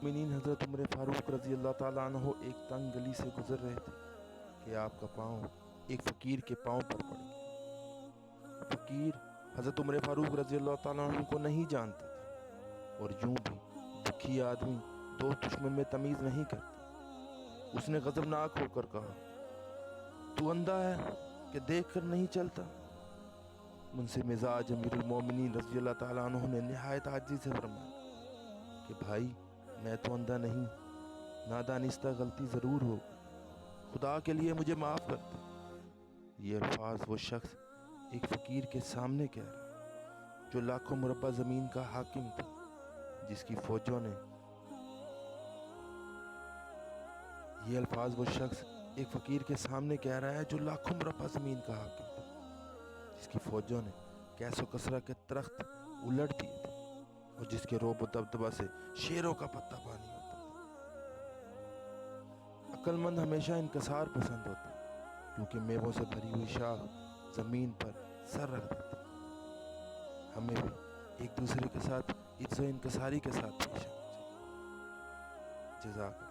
مومنین حضرت عمر فاروق رضی اللہ تعالیٰ عنہ ایک تنگ گلی سے گزر رہے تھے کہ آپ کا پاؤں ایک فقیر کے پاؤں پر پڑ گیا۔ فقیر حضرت عمر فاروق رضی اللہ تعالیٰ عنہ کو نہیں جانتے تھے، اور یوں بھی دکھی آدمی دوست دشمن میں تمیز نہیں کرتا۔ اس نے غضبناک ہو کر کہا، تو اندھا ہے کہ دیکھ کر نہیں چلتا؟ منصف مزاج امیر المومنین رضی اللہ تعالیٰ عنہ نے نہایت عاجزی سے فرمایا کہ بھائی، میں تو اندھا نہیں، نادانستہ غلطی ضرور ہو، خدا کے لیے مجھے معاف کر دے۔ یہ الفاظ وہ شخص ایک فقیر کے سامنے کہہ رہا جو لاکھوں مربع زمین کا حاکم تھا، جس کی فوجوں نے یہ الفاظ وہ شخص ایک فقیر کے سامنے کہہ رہا ہے جو لاکھوں مربع زمین کا حاکم تھا، جس کی فوجوں نے کیس و کسرہ کے درخت الٹ دیے تھے، اور جس کے روب و دبدبہ سے شیروں کا پتہ پانی ہوتا تھا۔ عقل مند ہمیشہ انکسار پسند ہوتا ہے، کیونکہ میووں سے بھری ہوئی شاخ زمین پر سر رکھ دیتی ہے۔ ہمیں بھی ایک دوسرے کے ساتھ عجز و انکساری کے ساتھ پیش آنا چاہیے۔ جزاک اللہ۔